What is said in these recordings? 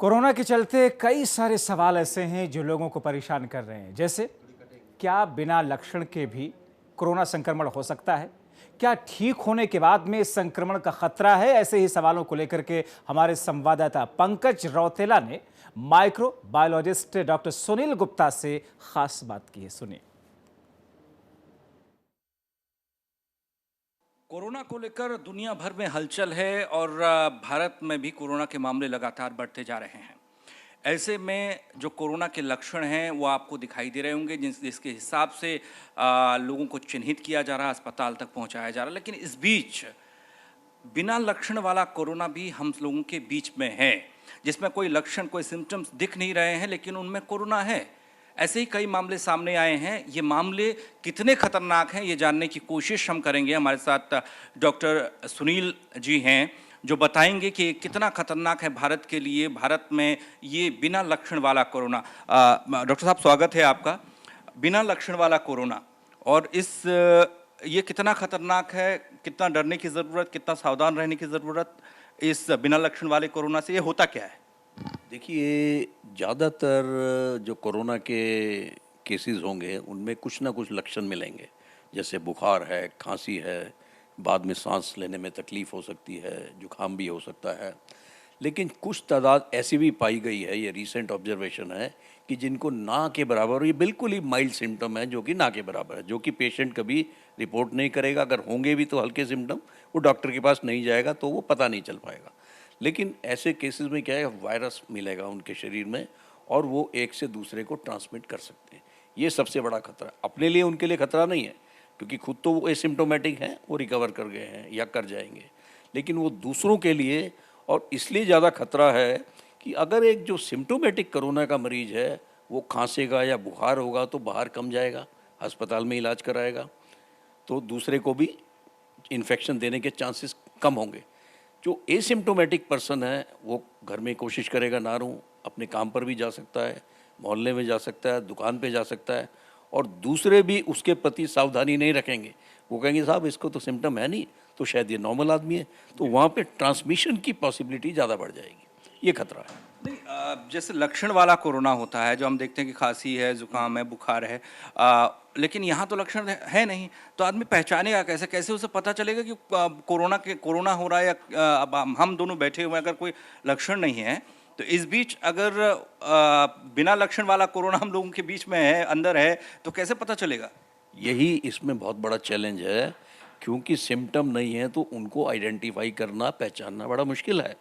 Corona के चलते कई सारे सवाल ऐसे हैं जो लोगों को परेशान कर रहे हैं। जैसे, क्या बिना लक्षण के भी कोरोना संक्रमण हो सकता है? क्या ठीक होने के बाद में इस संक्रमण का खतरा है? ऐसे ही सवालों को लेकर के हमारे संवाददाता पंकज रौतेला ने माइक्रोबायोलॉजिस्ट डॉक्टर सुनील गुप्ता से खास बात की है। सुनिए। कोरोना को लेकर दुनिया भर में हलचल है और भारत में भी कोरोना के मामले लगातार बढ़ते जा रहे हैं। ऐसे में जो कोरोना के लक्षण हैं वो आपको दिखाई दे रहे होंगे, जिसके हिसाब से लोगों को चिन्हित किया जा रहा है, अस्पताल तक पहुंचाया जा रहा है। लेकिन इस बीच बिना लक्षण वाला कोरोना भी हम लोगों के बीच में है, जिसमें कोई लक्षण, कोई सिम्टम्स दिख नहीं रहे हैं लेकिन उनमें कोरोना है। ऐसे ही कई मामले सामने आए हैं। ये मामले कितने खतरनाक हैं ये जानने की कोशिश हम करेंगे। हमारे साथ डॉक्टर सुनील जी हैं जो बताएंगे कि कितना खतरनाक है भारत के लिए, भारत में ये बिना लक्षण वाला कोरोना। डॉक्टर साहब, स्वागत है आपका। बिना लक्षण वाला कोरोना और ये कितना खतरनाक है, कितना डरने की ज़रूरत, कितना सावधान रहने की ज़रूरत इस बिना लक्षण वाले कोरोना से, ये होता क्या है? देखिए, ज़्यादातर जो कोरोना के केसेस होंगे उनमें कुछ ना कुछ लक्षण मिलेंगे। जैसे बुखार है, खांसी है, बाद में सांस लेने में तकलीफ़ हो सकती है, जुकाम भी हो सकता है। लेकिन कुछ तादाद ऐसी भी पाई गई है, ये रीसेंट ऑब्जर्वेशन है, कि जिनको ना के बराबर, ये बिल्कुल ही माइल्ड सिम्टम है जो कि ना के बराबर है, जो कि पेशेंट कभी रिपोर्ट नहीं करेगा। अगर होंगे भी तो हल्के सिम्टम, वो डॉक्टर के पास नहीं जाएगा तो वो पता नहीं चल पाएगा। लेकिन ऐसे केसेस में क्या है, वायरस मिलेगा उनके शरीर में और वो एक से दूसरे को ट्रांसमिट कर सकते हैं। ये सबसे बड़ा खतरा। अपने लिए, उनके लिए खतरा नहीं है क्योंकि खुद तो वो एसिम्प्टोमेटिक हैं, वो रिकवर कर गए हैं या कर जाएंगे। लेकिन वो दूसरों के लिए और इसलिए ज़्यादा खतरा है कि अगर एक जो सिम्प्टोमेटिक कोरोना का मरीज है वो खांसेगा या बुखार होगा तो बाहर कम जाएगा, अस्पताल में इलाज कराएगा, तो दूसरे को भी इन्फेक्शन देने के चांसेस कम होंगे। जो एसिम्प्टोमेटिक पर्सन है वो घर में कोशिश करेगा ना रहूं, अपने काम पर भी जा सकता है, मोहल्ले में जा सकता है, दुकान पे जा सकता है, और दूसरे भी उसके प्रति सावधानी नहीं रखेंगे। वो कहेंगे साहब इसको तो सिम्टम है नहीं, तो शायद ये नॉर्मल आदमी है, तो वहाँ पे ट्रांसमिशन की पॉसिबिलिटी ज़्यादा बढ़ जाएगी। ये खतरा है। नहीं, जैसे लक्षण वाला कोरोना होता है जो हम देखते हैं कि खांसी है, जुकाम है, बुखार है, लेकिन यहाँ तो लक्षण है नहीं, तो आदमी पहचानेगा कैसे? कैसे उसे पता चलेगा कि कोरोना हो रहा है? या अब हम दोनों बैठे हुए हैं, अगर कोई लक्षण नहीं है तो इस बीच अगर बिना लक्षण वाला कोरोना हम लोगों के बीच में है, अंदर है, तो कैसे पता चलेगा? यही इसमें बहुत बड़ा चैलेंज है, क्योंकि सिम्टम नहीं है तो उनको आइडेंटिफाई करना, पहचानना बड़ा मुश्किल है।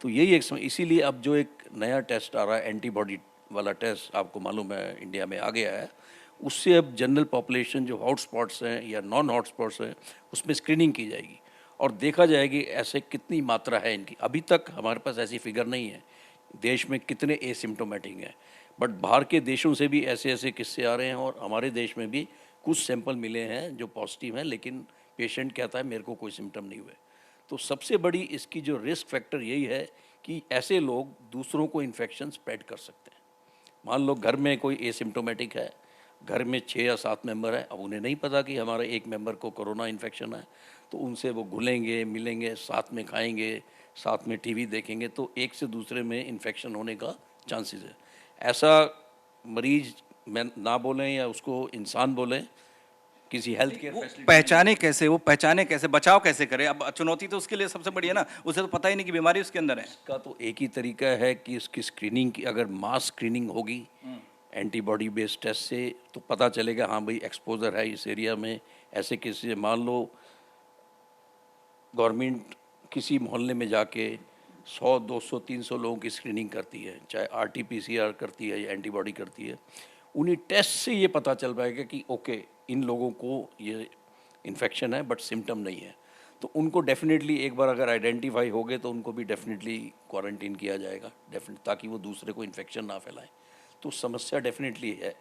तो यही एक इसीलिए अब जो एक नया टेस्ट आ रहा है, एंटीबॉडी वाला टेस्ट, आपको मालूम है इंडिया में आ गया है, उससे अब जनरल पॉपुलेशन जो हॉटस्पॉट्स हैं या नॉन हॉटस्पॉट्स हैं उसमें स्क्रीनिंग की जाएगी और देखा जाएगी ऐसे कितनी मात्रा है इनकी। अभी तक हमारे पास ऐसी फिगर नहीं है देश में कितने एसिम्टोमेटिक हैं, बट बाहर के देशों से भी ऐसे ऐसे किस्से आ रहे हैं और हमारे देश में भी कुछ सैंपल मिले हैं जो पॉजिटिव हैं, लेकिन पेशेंट कहता है मेरे को कोई सिम्टम नहीं हुए। तो सबसे बड़ी इसकी जो रिस्क फैक्टर यही है कि ऐसे लोग दूसरों को इन्फेक्शन स्प्रेड कर सकते हैं। मान लो घर में कोई एसिम्टोमेटिक है, घर में 6 या 7 मेंबर हैं, अब उन्हें नहीं पता कि हमारे एक मेंबर को कोरोना इन्फेक्शन है, तो उनसे वो घुलेंगे, मिलेंगे, साथ में खाएंगे, साथ में टीवी देखेंगे, तो एक से दूसरे में इन्फेक्शन होने का चांसेस है। ऐसा मरीज में ना बोलें या उसको इंसान बोलें, किसी हेल्थ केयर फैसिलिटी पहचाने कैसे, बचाव कैसे करें? अब चुनौती तो उसके लिए सबसे बड़ी है ना, उसे तो पता ही नहीं कि बीमारी उसके अंदर है। इसका तो एक ही तरीका है कि इसकी स्क्रीनिंग की, अगर मास स्क्रीनिंग होगी एंटीबॉडी बेस्ड टेस्ट से, तो पता चलेगा हाँ भाई एक्सपोजर है इस एरिया में। ऐसे किसी, मान लो गवर्नमेंट किसी मोहल्ले में जाके 100, 200, 300 लोगों की स्क्रीनिंग करती है, चाहे RT-PCR करती है या एंटीबॉडी करती है, उन्हीं टेस्ट से ये पता चल पाएगा कि ओके इन लोगों को ये इन्फेक्शन है बट सिम्टम नहीं है, तो उनको डेफिनेटली एक बार अगर आइडेंटिफाई हो गए तो उनको भी डेफिनेटली क्वारंटीन किया जाएगा, ताकि वो दूसरे को इन्फेक्शन ना फैलाएं। तो समस्या डेफिनेटली है,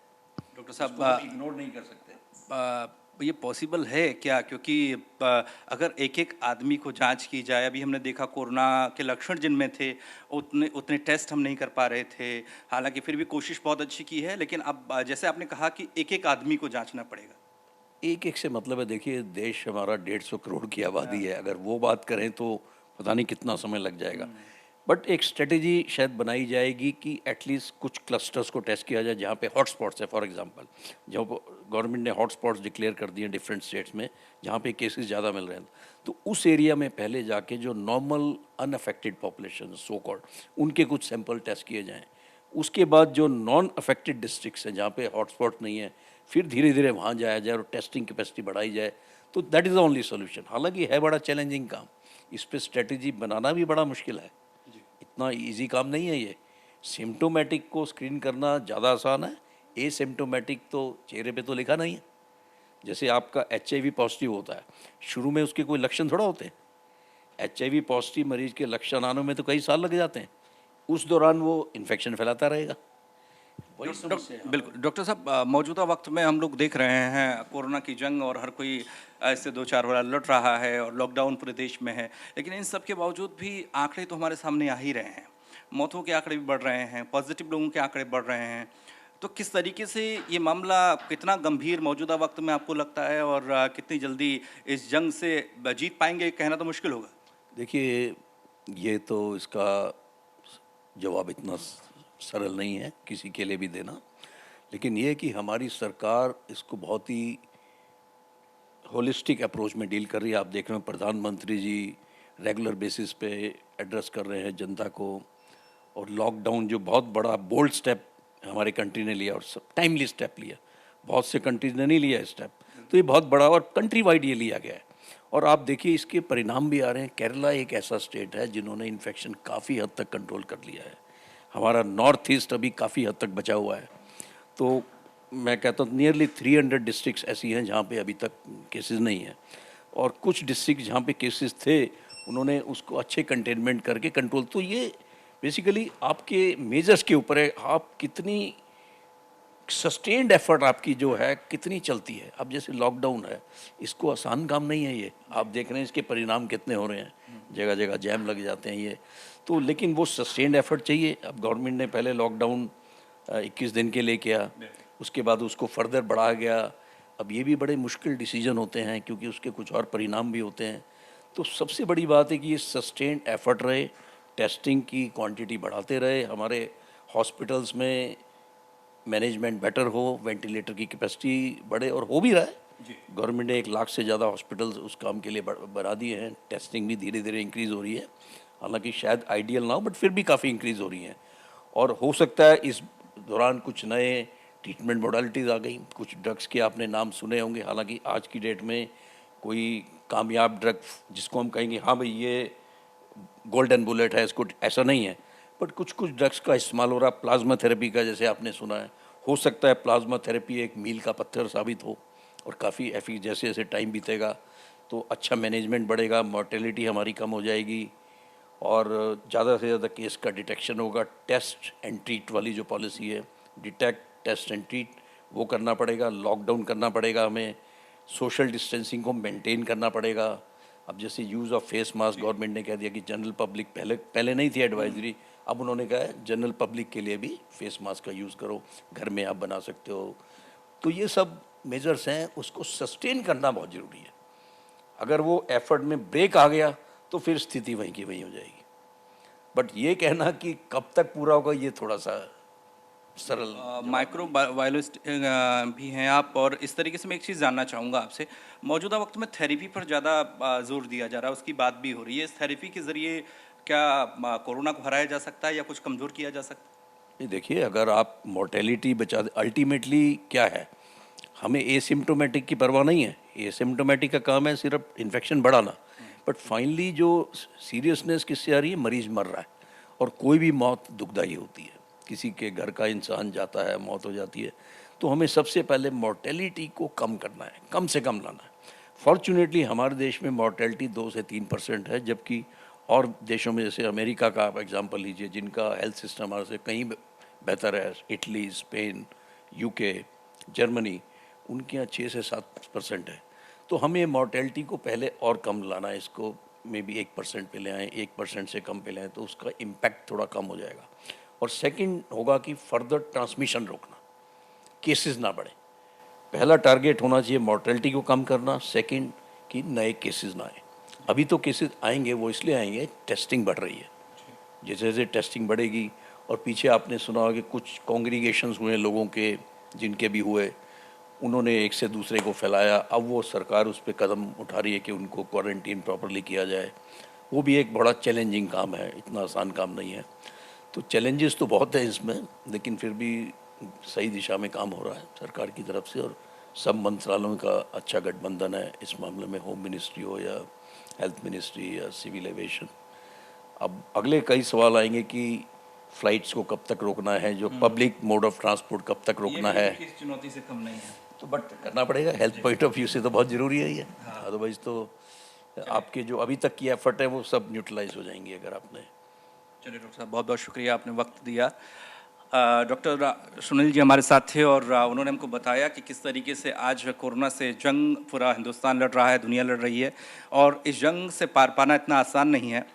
डॉक्टर साहब, इग्नोर नहीं कर सकते। ये पॉसिबल है क्या? क्योंकि अगर एक एक आदमी को जांच की जाए, अभी हमने देखा कोरोना के लक्षण जिनमें थे उतने उतने टेस्ट हम नहीं कर पा रहे थे, हालांकि फिर भी कोशिश बहुत अच्छी की है, लेकिन अब जैसे आपने कहा कि एक एक आदमी को जांचना पड़ेगा। एक एक से मतलब है, देखिए देश हमारा 150 करोड़ की आबादी है, अगर वो बात करें तो पता नहीं कितना समय लग जाएगा। बट एक स्ट्रेटेजी शायद बनाई जाएगी कि एटलीस्ट कुछ क्लस्टर्स को टेस्ट किया जाए जहाँ पे हॉटस्पॉट्स है। फॉर एग्जांपल जो गवर्नमेंट ने हॉटस्पॉट्स डिक्लेयर कर दिए डिफरेंट स्टेट्स में जहाँ पे केसेस ज़्यादा मिल रहे हैं, तो उस एरिया में पहले जाके जो normal unaffected population so called उनके कुछ सैंपल टेस्ट किए जाएँ। उसके बाद जो नॉन अफेक्टेड डिस्ट्रिक्ट्स हैं जहाँ पे हॉटस्पॉट नहीं है, फिर धीरे धीरे वहाँ जाया जाए और टेस्टिंग कैपेसिटी बढ़ाई जाए, तो that is the only solution. हालांकि है बड़ा चैलेंजिंग काम, इस पर स्ट्रेटजी बनाना भी बड़ा मुश्किल है, इतना इजी काम नहीं है ये। सिम्टोमेटिक को स्क्रीन करना ज़्यादा आसान है, एसिम्टोमेटिक तो चेहरे पे तो लिखा नहीं है। जैसे आपका HIV पॉजिटिव होता है, शुरू में उसके कोई लक्षण थोड़ा होते हैं। HIV पॉजिटिव मरीज के लक्षण आने में तो कई साल लग जाते हैं, उस दौरान वो इन्फेक्शन फैलाता रहेगा। वही समस्या है। बिल्कुल डॉक्टर साहब, मौजूदा वक्त में हम लोग देख रहे हैं कोरोना की जंग और हर कोई इससे दो चार वाला लड़ रहा है और लॉकडाउन पूरे देश में है, लेकिन इन सब के बावजूद भी आंकड़े तो हमारे सामने आ ही रहे हैं। मौतों के आंकड़े भी बढ़ रहे हैं, पॉजिटिव लोगों के आंकड़े बढ़ रहे हैं। तो किस तरीके से ये मामला कितना गंभीर मौजूदा वक्त में आपको लगता है और कितनी जल्दी इस जंग से जीत पाएंगे, कहना तो मुश्किल होगा। देखिए, ये तो इसका जवाब इतना सरल नहीं है किसी के लिए भी देना, लेकिन ये कि हमारी सरकार इसको बहुत ही होलिस्टिक अप्रोच में डील कर रही है। आप देख रहे हैं प्रधानमंत्री जी रेगुलर बेसिस पे एड्रेस कर रहे हैं जनता को, और लॉकडाउन जो बहुत बड़ा बोल्ड स्टेप हमारे कंट्री ने लिया और सब टाइमली स्टेप लिया, बहुत से कंट्रीज ने नहीं लिया स्टेप, तो ये बहुत बड़ा और कंट्री वाइड ये लिया गया है। और आप देखिए इसके परिणाम भी आ रहे हैं। केरला एक ऐसा स्टेट है जिन्होंने इन्फेक्शन काफ़ी हद तक कंट्रोल कर लिया है। हमारा नॉर्थ ईस्ट अभी काफ़ी हद तक बचा हुआ है। तो मैं कहता हूँ नियरली 300 डिस्ट्रिक्ट्स ऐसी हैं जहाँ पे अभी तक केसेस नहीं हैं, और कुछ डिस्ट्रिक्ट जहाँ पे केसेस थे उन्होंने उसको अच्छे कंटेनमेंट करके कंट्रोल। तो ये बेसिकली आपके मेजर्स के ऊपर है, आप कितनी सस्टेन्ड एफर्ट आपकी जो है कितनी चलती है। अब जैसे लॉकडाउन है, इसको आसान काम नहीं है ये, आप देख रहे हैं इसके परिणाम कितने हो रहे हैं, जगह जगह जैम लग जाते हैं ये तो, लेकिन वो सस्टेन्ड एफर्ट चाहिए। अब गवर्नमेंट ने पहले लॉकडाउन 21 दिन के लिए किया, उसके बाद उसको फर्दर बढ़ा गया। अब ये भी बड़े मुश्किल डिसीजन होते हैं क्योंकि उसके कुछ और परिणाम भी होते हैं। तो सबसे बड़ी बात है कि ये सस्टेन्ड एफर्ट रहे, टेस्टिंग की क्वांटिटी बढ़ाते रहे, हमारे हॉस्पिटल्स में मैनेजमेंट बेटर हो, वेंटिलेटर की कैपेसिटी बढ़े, और हो भी रहा है। गवर्नमेंट ने 1 लाख से ज़्यादा हॉस्पिटल्स उस काम के लिए बढ़ा दिए हैं। टेस्टिंग भी धीरे धीरे इंक्रीज़ हो रही है, हालांकि शायद आइडियल ना हो, बट फिर भी काफ़ी इंक्रीज़ हो रही है। और हो सकता है इस दौरान कुछ नए ट्रीटमेंट मोडालिटीज़ आ गई, कुछ ड्रग्स के आपने नाम सुने होंगे। हालांकि आज की डेट में कोई कामयाब ड्रग जिसको हम कहेंगे हाँ भाई ये गोल्डन बुलेट है, इसको ऐसा नहीं है, बट कुछ कुछ ड्रग्स का इस्तेमाल हो रहा है। प्लाज्मा थेरेपी का जैसे आपने सुना है, हो सकता है प्लाज्मा थेरेपी एक मील का पत्थर साबित हो और काफ़ी जैसे जैसे टाइम बीतेगा तो अच्छा मैनेजमेंट बढ़ेगा, मॉर्टेलिटी हमारी कम हो जाएगी और ज़्यादा से ज़्यादा केस का डिटेक्शन होगा। टेस्ट एंड ट्रीट वाली जो पॉलिसी है, डिटेक्ट टेस्ट एंड ट्रीट, वो करना पड़ेगा। लॉकडाउन करना पड़ेगा हमें, सोशल डिस्टेंसिंग को मेंटेन करना पड़ेगा। अब जैसे use of face mask government ने कह दिया कि जनरल पब्लिक, पहले नहीं थी एडवाइजरी, अब उन्होंने कहा है जनरल पब्लिक के लिए भी फेस मास्क का यूज़ करो, घर में आप बना सकते हो। तो ये सब मेजर्स हैं, उसको सस्टेन करना बहुत ज़रूरी है। अगर वो एफर्ट में ब्रेक आ गया तो फिर स्थिति वहीं की वहीं हो जाएगी। बट ये कहना कि कब तक पूरा होगा ये थोड़ा सा सरल। माइक्रो बायोलॉजिस्ट भी हैं आप, और इस तरीके से मैं एक चीज़ जानना चाहूँगा आपसे। मौजूदा वक्त में थेरेपी पर ज़्यादा जोर दिया जा रहा है, उसकी बात भी हो रही है। इस थेरेपी के ज़रिए क्या कोरोना को हराया जा सकता है या कुछ कमज़ोर किया जा सकता है? ये देखिए, अगर आप मोर्टेलिटी बचा दे, अल्टीमेटली क्या है, हमें एसिम्टोमेटिक की परवाह नहीं है। एसिम्टोमेटिक का काम है सिर्फ इन्फेक्शन बढ़ाना, बट फाइनली जो सीरियसनेस किससे आ रही है, मरीज मर रहा है, और कोई भी मौत दुखदाई होती है, किसी के घर का इंसान जाता है, मौत हो जाती है। तो हमें सबसे पहले मोर्टेलिटी को कम करना है, कम से कम लाना है। फॉर्चुनेटली हमारे देश में मोर्टेलिटी 2 से 3% है, जबकि और देशों में जैसे अमेरिका का आप एग्जांपल लीजिए, जिनका हेल्थ सिस्टम हमारे से कहीं बेहतर है, इटली, स्पेन, यूके, जर्मनी, उनके यहाँ 6 से 7% है। तो हमें मोर्टेलिटी को पहले और कम लाना है, इसको मे बी 1% पे ले आएँ, 1% से कम पे ले आएँ, तो उसका इम्पैक्ट थोड़ा कम हो जाएगा। और सेकंड होगा कि फर्दर ट्रांसमिशन रोकना, केसेस ना बढ़े। पहला टारगेट होना चाहिए मोर्टेलिटी को कम करना, सेकंड कि नए केसेस ना आए। अभी तो केसेस आएंगे, वो इसलिए आएंगे टेस्टिंग बढ़ रही है, जैसे जैसे टेस्टिंग बढ़ेगी, और पीछे आपने सुना होगा कि कुछ कॉन्ग्रीगेशंस हुए लोगों के, जिनके भी हुए, उन्होंने एक से दूसरे को फैलाया। अब वो सरकार उस पर कदम उठा रही है कि उनको क्वारंटीन प्रॉपरली किया जाए। वो भी एक बड़ा चैलेंजिंग काम है, इतना आसान काम नहीं है। तो चैलेंजेस तो बहुत हैं इसमें, लेकिन फिर भी सही दिशा में काम हो रहा है सरकार की तरफ से, और सब मंत्रालयों का अच्छा गठबंधन है इस मामले में, होम मिनिस्ट्री हो या हेल्थ मिनिस्ट्री या सिविल एविएशन। अब अगले कई सवाल आएंगे कि फ्लाइट्स को कब तक रोकना है, जो पब्लिक मोड ऑफ ट्रांसपोर्ट कब तक रोकना है। इस चुनौती से कम नहीं है। तो बट करना पड़ेगा, हेल्थ पॉइंट ऑफ व्यू से तो बहुत ज़रूरी है ये। अदरवाइज तो आपके जो अभी तक की एफर्ट है वो सब न्यूट्रलाइज हो जाएंगी अगर आपने। चलिए डॉक्टर साहब, बहुत बहुत शुक्रिया, आपने वक्त दिया। डॉक्टर सुनील जी हमारे साथ थे और उन्होंने हमको बताया कि किस तरीके से आज कोरोना से जंग पूरा हिंदुस्तान लड़ रहा है, दुनिया लड़ रही है, और इस जंग से पार पाना इतना आसान नहीं है।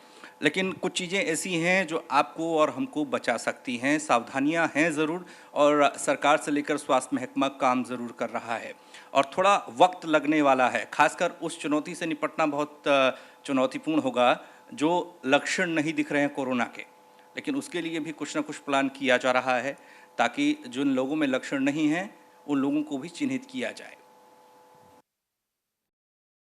लेकिन कुछ चीज़ें ऐसी हैं जो आपको और हमको बचा सकती हैं, सावधानियां हैं ज़रूर, और सरकार से लेकर स्वास्थ्य महकमा काम ज़रूर कर रहा है, और थोड़ा वक्त लगने वाला है। खासकर उस चुनौती से निपटना बहुत चुनौतीपूर्ण होगा जो लक्षण नहीं दिख रहे हैं कोरोना के, लेकिन उसके लिए भी कुछ ना कुछ प्लान किया जा रहा है ताकि जिन लोगों में लक्षण नहीं हैं उन लोगों को भी चिन्हित किया जाए।